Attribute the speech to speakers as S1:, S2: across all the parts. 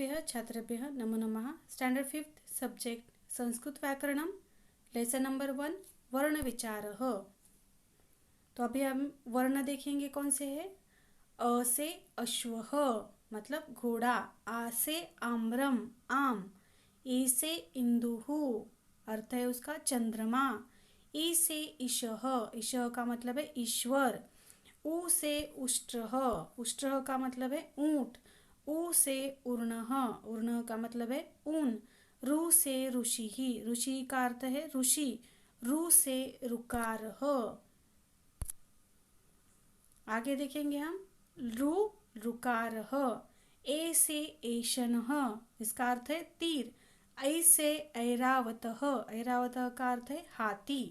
S1: सर्वेभ्यः छात्रेभ्यः नमो नमः। स्टैंडर्ड 5th सब्जेक्ट संस्कृत व्याकरणम लेसन नंबर 1 वर्ण विचारः। तो अभी हम वर्ण देखेंगे कौन से है। अ से अश्वः मतलब घोड़ा, आ से आम्रम आम, ई से इंदुः अर्थ है उसका चंद्रमा, ई से ईशः ईशः का मतलब है ईश्वर, उ से उष्ट्रः उष्ट्रः का मतलब है ऊंट, उ से ऊर्णः ऊर्णः का मतलब है ऊन, रु से ऋषिः ऋषि का अर्थ है ऋषि, रु से ऋकारः। आगे देखेंगे हम रु ऋकारः, ए से एषणः इसका अर्थ है तीर, ऐ से ऐरावतः ऐरावतः का अर्थ है हाथी,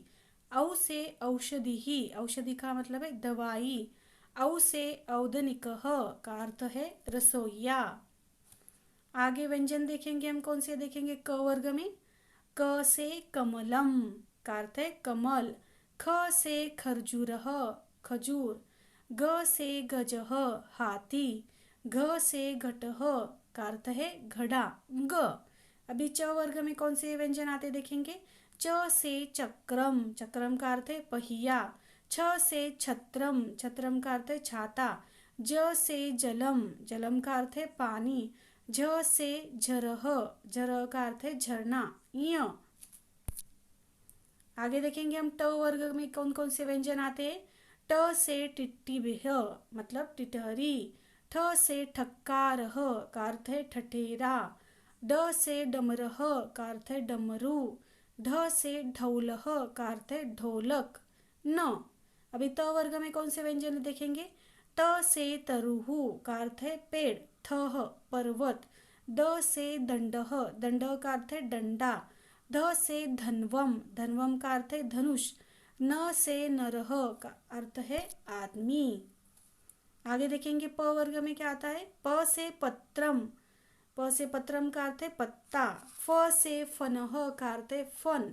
S1: औ से औषधिः औषधि का मतलब है दवाई, औ से औदनिकः का अर्थ है रसोइया। आगे व्यंजन देखेंगे हम कौन से देखेंगे क वर्ग में। क से कमलम का अर्थ है कमल, ख से खरजूरः खजूर, ग से गजः हाथी, घ से घटः का अर्थ है घड़ा ग। अभी च वर्ग में कौन से व्यंजन आते देखेंगे। च से चक्रम चक्रम का अर्थ है पहिया, छ से छत्रम छत्रम का अर्थ है छाता, ज से जलम जलम का अर्थ है पानी, झ से झरह झरह का अर्थ है झरना य। आगे देखेंगे हम ट वर्ग में कौन कौन से व्यंजन आते हैं। ट से टिट्टिभ्य मतलब टिटहरी, ठ से ठक्कारह का अर्थ है ठठेरा, ड से डमरह का अर्थ है डमरू, ढ से ढौलह का अर्थ है ढोलक न। अभी त वर्ग में कौन से व्यंजन देखेंगे। त से तरुहु का अर्थ है पेड़, थह पर्वत, द से दंडह दंडह का अर्थ है डंडा, ध से धनवम धनवम का अर्थ है धनुष, न से नरह का अर्थ है आदमी। आगे देखेंगे प वर्ग में क्या आता है। प से पत्रम प से पत्रम का अर्थ है पत्ता, फ से फनह का अर्थ है फन,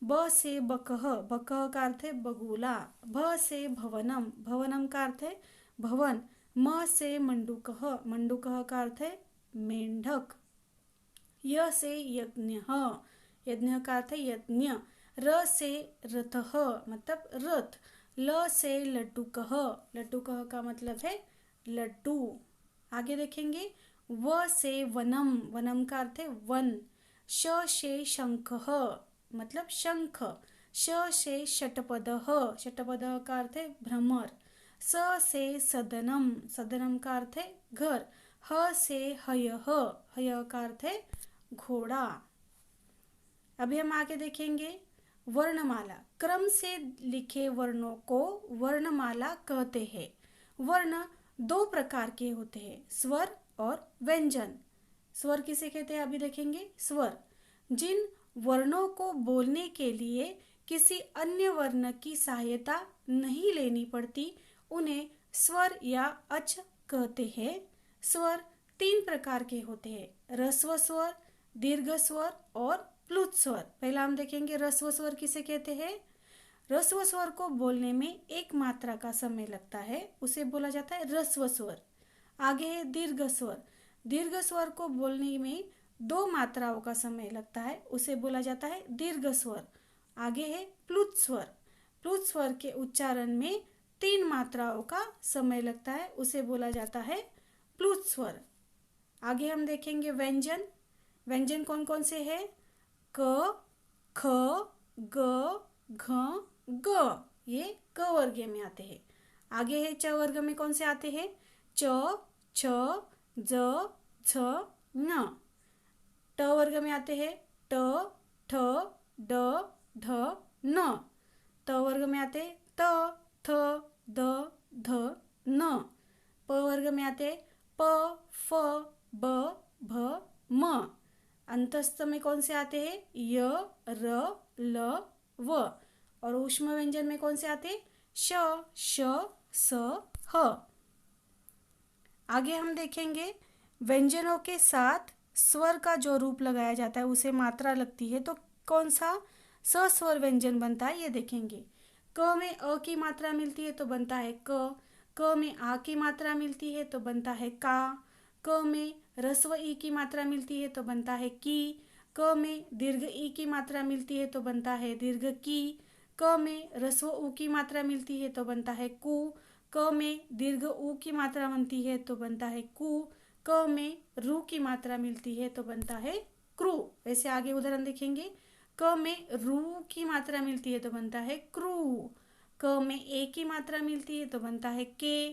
S1: ब से बकह बकह का अर्थ है बगुला, भ से भवनम भवनम का अर्थ है भवन, म से मंडूकह मंडूकह का अर्थ है मेंढक, य से यज्ञः यज्ञ का अर्थ है यज्ञ, र से रथः मतलब रथ, ल से लड्डूकह लड्डूकह का मतलब है लड्डू। आगे देखेंगे व से वनम वनम का अर्थ है वन, श से शंखः मतलब शंख, श से षटपदः षटपदः का अर्थ है भ्रमर, स से सदनम सदनम का अर्थ है घर, ह से हयः हयः का अर्थ है घोड़ा। अभी हम आगे देखेंगे वर्णमाला। क्रम से लिखे वर्णों को वर्णमाला कहते हैं। वर्ण दो प्रकार के होते हैं, स्वर और व्यंजन। स्वर किसे कहते हैं अभी देखेंगे। स्वर जिन वर्णों को बोलने के लिए किसी अन्य वर्ण की सहायता नहीं लेनी पड़ती उन्हें स्वर या अच कहते हैं। स्वर तीन प्रकार के होते हैं, ह्रस्व स्वर, दीर्घ स्वर और प्लुत स्वर। पहला हम देखेंगे ह्रस्व स्वर किसे कहते हैं। ह्रस्व स्वर को बोलने में एक मात्रा का समय लगता है, उसे बोला जाता है ह्रस्व स्वर। आगे है दीर्घ स्वर, दीर्घ स्वर को बोलने में दो मात्राओं का समय लगता है, उसे बोला जाता है दीर्घ स्वर। आगे है प्लुत स्वर, प्लुत स्वर के उच्चारण में तीन मात्राओं का समय लगता है, उसे बोला जाता है प्लुत स्वर। आगे हम देखेंगे व्यंजन। व्यंजन कौन कौन से है। क, ख, ग, घ, ग ये क वर्ग में आते हैं। आगे है च वर्ग में कौन से आते हैं। च, छ, ज, छ, न। ट वर्ग में आते हैं ट, ठ, ड, ढ, न। त वर्ग में आते हैं त, थ, द, ध, न। प वर्ग में आते हैं प, फ, ब, भ, म। अंतस्थ में कौन से आते हैं य, र, ल, व। और ऊष्म व्यंजन में कौन से आते हैं श, श, स, ह। आगे हम देखेंगे व्यंजनों के साथ स्वर का जो रूप लगाया जाता है उसे मात्रा लगती है, तो कौन सा सस्वर व्यंजन बनता है ये देखेंगे। क में अ की मात्रा मिलती है तो बनता है क में आ की मात्रा मिलती है तो बनता है का, क में ह्रस्व ई की मात्रा मिलती है तो बनता है की। क में दीर्घ ई की मात्रा मिलती है तो बनता है दीर्घ की। क में ह्रस्व उ की मात्रा मिलती है तो बनता है कु। क में दीर्घ उ की मात्रा बनती है तो बनता है कु। क में रू की मात्रा मिलती है तो बनता है क्रू। वैसे आगे उदाहरण देखेंगे। क में रू की मात्रा मिलती है तो बनता है क्रू। क में ए की मात्रा मिलती है तो बनता है के।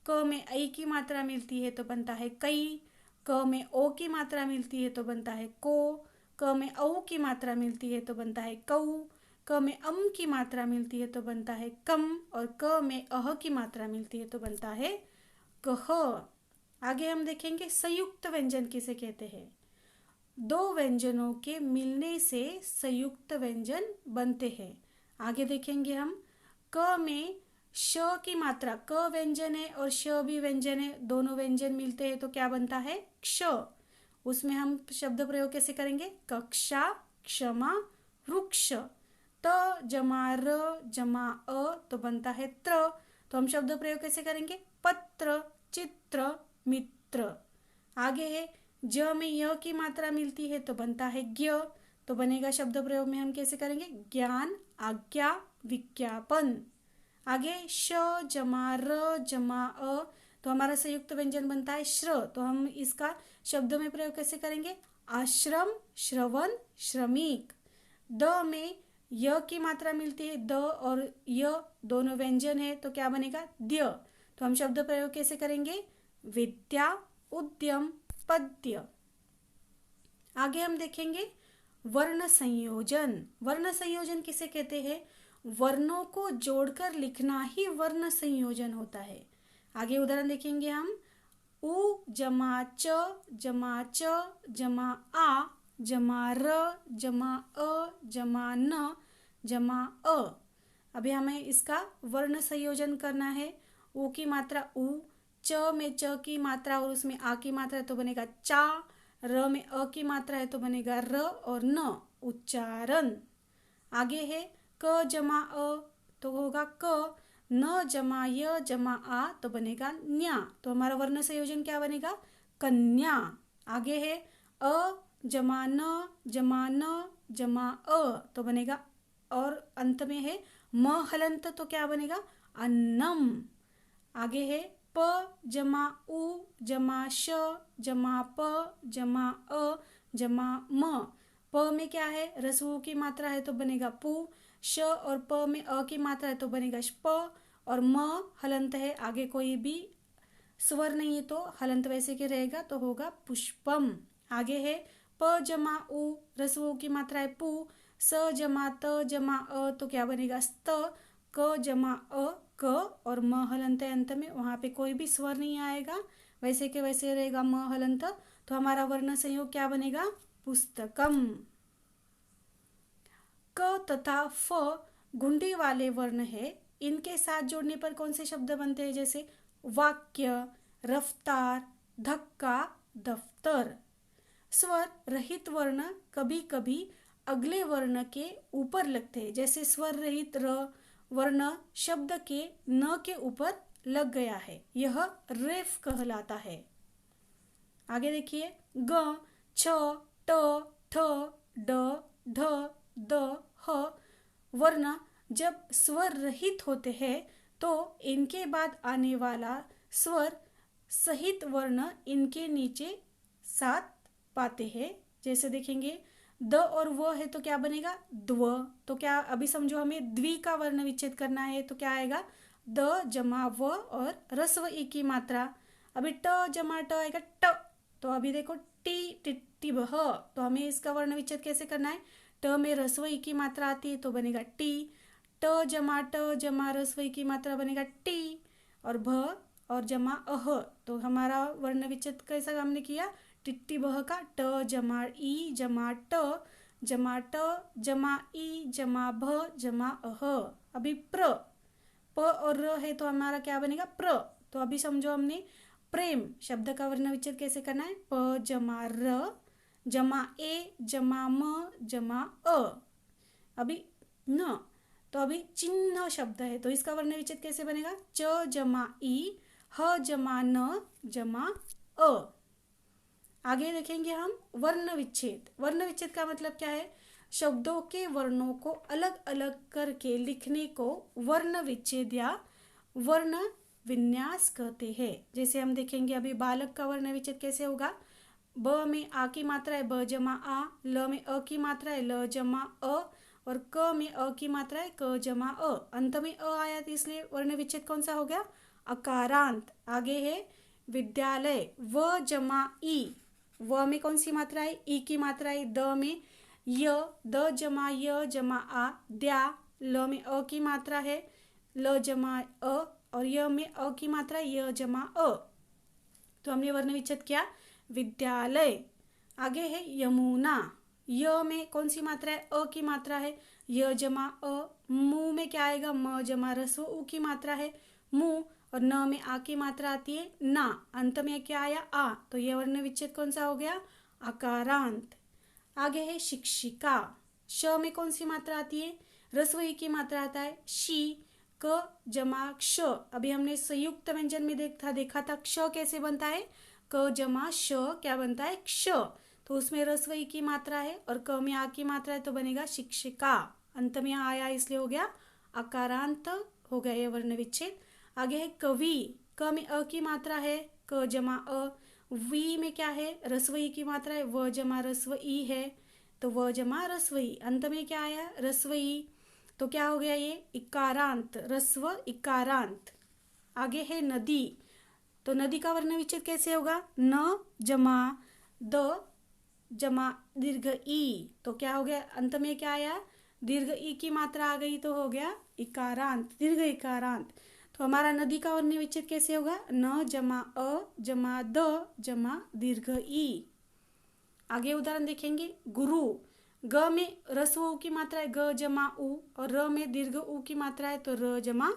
S1: क में ऐ की मात्रा मिलती है तो बनता है कई। क में ओ की मात्रा मिलती है तो बनता है को। क में औ की मात्रा मिलती है तो बनता है कऊ। क में अम की मात्रा मिलती है तो बनता है कम। और क में अह की मात्रा मिलती है तो बनता है कह। आगे हम देखेंगे संयुक्त व्यंजन किसे कहते हैं। दो व्यंजनों के मिलने से संयुक्त व्यंजन बनते हैं। आगे देखेंगे हम। क में श की मात्रा, क व्यंजन है और श भी व्यंजन है, दोनों व्यंजन मिलते हैं तो क्या बनता है क्ष। उसमें हम शब्द प्रयोग कैसे करेंगे, कक्षा, क्षमा, वृक्ष। त जमा र जमा अ तो बनता है त्र। तो हम शब्द प्रयोग कैसे करेंगे, पत्र, चित्र, मित्र। आगे है ज में य की मात्रा मिलती है तो बनता है ज्ञ। तो बनेगा शब्द प्रयोग में हम कैसे करेंगे, ज्ञान, आज्ञा, विज्ञापन। आगे श जमा र जमा अ तो हमारा संयुक्त व्यंजन बनता है श्र। तो हम इसका शब्द में प्रयोग कैसे करेंगे, आश्रम, श्रवण, श्रमिक। द में य की मात्रा मिलती है, द और य दोनों व्यंजन है तो क्या बनेगा द्य। तो हम शब्द प्रयोग कैसे करेंगे, विद्या, उद्यम, पद्य। आगे हम देखेंगे वर्ण संयोजन। वर्ण संयोजन किसे कहते हैं, वर्णों को जोड़कर लिखना ही वर्ण संयोजन होता है। आगे उदाहरण देखेंगे हम। उ जमा च जमा च जमा आ जमा र जमा अ जमा न जमा अ। अभी हमें इसका वर्ण संयोजन करना है। उ की मात्रा उ, च में च की मात्रा और उसमें आ की मात्रा है तो बनेगा चा। र में अ की मात्रा है तो बनेगा र और न, उच्चारण। आगे है क जमा अ तो होगा क। न जमा य जमा आ तो बनेगा न्या। तो हमारा वर्ण संयोजन क्या बनेगा, कन्या। आगे है अ जमा न जमा न जमा अ तो बनेगा, और अंत में है म हलंत तो क्या बनेगा, अन्नम। आगे है प जमा उ जमा श जमा प जमा अ जमा म। प में क्या है, रसू की मात्रा है तो बनेगा पु। श और प में अ की मात्रा है तो बनेगा प। और म हलंत है, आगे कोई भी स्वर नहीं है तो हलंत वैसे के रहेगा तो होगा पुष्पम। आगे है प जमा उ, रसू की मात्रा है पु। स जमा त जमा अ तो क्या बनेगा स्त। क जमा अ क और म हलंत है अंत में, वहाँ पे कोई भी स्वर नहीं आएगा, वैसे के वैसे रहेगा म हलंत। तो हमारा वर्ण संयोग क्या बनेगा, पुस्तकम। क तथा फ घुंडी वाले वर्ण है, इनके साथ जोड़ने पर कौन से शब्द बनते हैं, जैसे वाक्य, रफ्तार, धक्का, दफ्तर। स्वर रहित वर्ण कभी कभी अगले वर्ण के ऊपर लगते हैं, जैसे स्वर रहित र वर्ण शब्द के न के ऊपर लग गया है, यह रेफ कहलाता है। आगे देखिए ग, छ, ट, ठ, ड, ढ, द, ह वर्ण जब स्वर रहित होते हैं तो इनके बाद आने वाला स्वर सहित वर्ण इनके नीचे साथ पाते हैं। जैसे देखेंगे द और व है तो क्या बनेगा द्व। तो क्या अभी समझो हमें द्वि का वर्ण विच्छेद करना है तो क्या आएगा, द जमा व और रस्व ई की मात्रा। अभी ट जमा ट आएगा ट। तो अभी देखो टी टिट्टी बह, तो हमें इसका वर्ण विच्छेद कैसे करना है, ट में रस्व ई की मात्रा आती है तो बनेगा टी। ट जमा रस्व ई की मात्रा बनेगा टी। और भ और जमा अह, तो हमारा वर्ण विच्छेद कैसा हमने किया, टिट्टी बह का ट जमा ई जमा ट जमा ट जमा ई जमा भ जमा अह। अभी प्र, प और र है तो हमारा क्या बनेगा प्र। तो अभी समझो हमने प्रेम शब्द का वर्ण विच्छेद कैसे करना है, प जमा र जमा ए जमा म जमा अ। अभी न, तो अभी चिन्ह शब्द है तो इसका वर्ण विच्छेद कैसे बनेगा, च जमा ई ह जमा न जमा अ। आगे देखेंगे हम वर्ण विच्छेद। वर्ण विच्छेद का मतलब क्या है? शब्दों के वर्णों को अलग अलग करके लिखने को वर्ण विच्छेद या वर्ण विन्यास कहते हैं। जैसे हम देखेंगे अभी बालक का वर्ण विच्छेद कैसे होगा। ब में आ की मात्रा है ब जमा आ, ल में अ की मात्रा है ल जमा अ, और क में अ की मात्रा है क जमा अ। अंत में अ आया तो इसलिए वर्ण विच्छेद कौन सा हो गया? अकारांत। आगे है विद्यालय, व जमा ई, व में कौन सी मात्रा है? ई की मात्रा है। द में य, द जमा य जमा आ, द्या, ल में अ की मात्रा है ल जमा अ, और य में अ की मात्रा है य जमा अ। तो हमने वर्ण विच्छेद किया विद्यालय। आगे है यमुना, य में कौन सी मात्रा है? अ की मात्रा है य जमा अ। मु में क्या आएगा? म जमा रस्व उ की मात्रा है मु, और न में आ की मात्रा आती है ना। अंत में क्या आया? आ। तो यह वर्ण विच्छेद कौन सा हो गया? आकारांत। आगे है शिक्षिका, श में कौन सी मात्रा आती है? रस्व ई की मात्रा आता है शी, क जमा क्ष। अभी हमने संयुक्त व्यंजन में देखा था क्ष कैसे बनता है? क जमा श क्या बनता है? क्ष। तो उसमें रस्व ई की मात्रा है और क में आ की मात्रा है तो बनेगा शिक्षिका। अंत में आया इसलिए हो गया आकारांत, हो गया ये वर्ण विच्छेद। आगे है कवि, क में अ की मात्रा है क जमा अ, वी में क्या है? रस्व ई की मात्रा है व जमा रस्व ई है तो व जमा रस्व ई। अंत में क्या आया? रस्व ई। तो क्या हो गया? ये इकारांत, रस्व इकारांत। आगे है नदी, तो नदी का वर्ण विच्छेद कैसे होगा? न जमा द जमा दीर्घ ई, तो क्या हो गया? अंत में क्या आया? दीर्घ ई की मात्रा आ गई तो हो गया इकारांत, दीर्घ इकारांत। तो हमारा नदी का वर्ण विच्छेद कैसे होगा? न जमा अ जमा द जमा दीर्घ ई। आगे उदाहरण देखेंगे गुरु, ग में रस्व उ की मात्रा है ग जमा उ, और र में दीर्घ उ की मात्रा है तो र जमा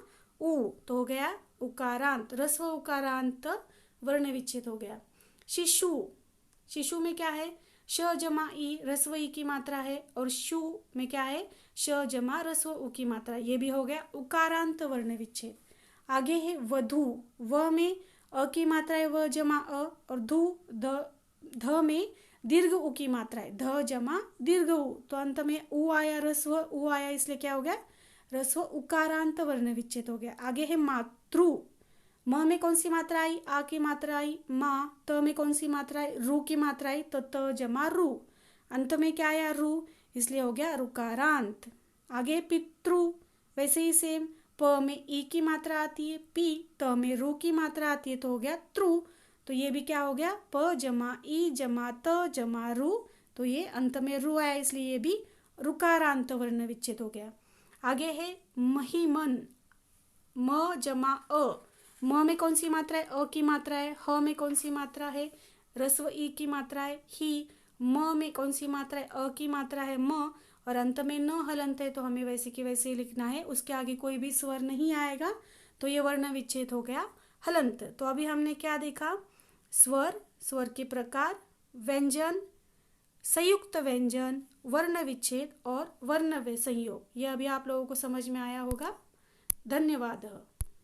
S1: उ, तो हो गया उकारांत, रस्व उकारांत वर्ण विच्छेद हो गया। शिशु, शिशु में क्या है? श जमा ई, रस्व ई की मात्रा है, और शु में क्या है? श जमा रस्व उ की मात्रा, ये भी हो गया उकारांत वर्ण विच्छेद। आगे है वधु, व में अ की मात्रा है व जमा अ, और धु ध में दीर्घ उ की मात्रा है ध जमा दीर्घ उ, तो अंत में उ आया, रस्व उ आया, इसलिए क्या हो गया? रस्व उकारांत वर्ण विच्छेद हो गया। आगे है मातृ, म में कौन सी मात्रा आई? आ की मात्रा आई माँ, त में कौन सी मात्रा आई? रू की मात्रा आई तो त जमा रू, अंत में क्या आया? रू, इसलिए हो गया रुकारांत। आगे पितृ, वैसे ही सेम, प में ई की मात्रा आती है पी, त में रू की मात्रा आती है तो हो गया त्रु, तो ये भी क्या हो गया? प जमा ई जमा त जमा रू, तो ये अंत में रू आया इसलिए ये भी रुकारांत वर्ण विच्छेद हो गया। आगे है महिमन, म जमा अ, म में कौन सी मात्रा है? अ की मात्रा है, ह में कौन सी मात्रा है? रस्व ई की मात्रा है ही, म में कौन सी मात्रा है? अ की मात्रा है म, और अंत में न हलंत है तो हमें वैसे की वैसे ही लिखना है, उसके आगे कोई भी स्वर नहीं आएगा, तो ये वर्ण विच्छेद हो गया हलंत। तो अभी हमने क्या देखा? स्वर, स्वर के प्रकार, व्यंजन, संयुक्त व्यंजन, वर्ण विच्छेद और वर्ण संयोग। यह अभी आप लोगों को समझ में आया होगा। धन्यवाद।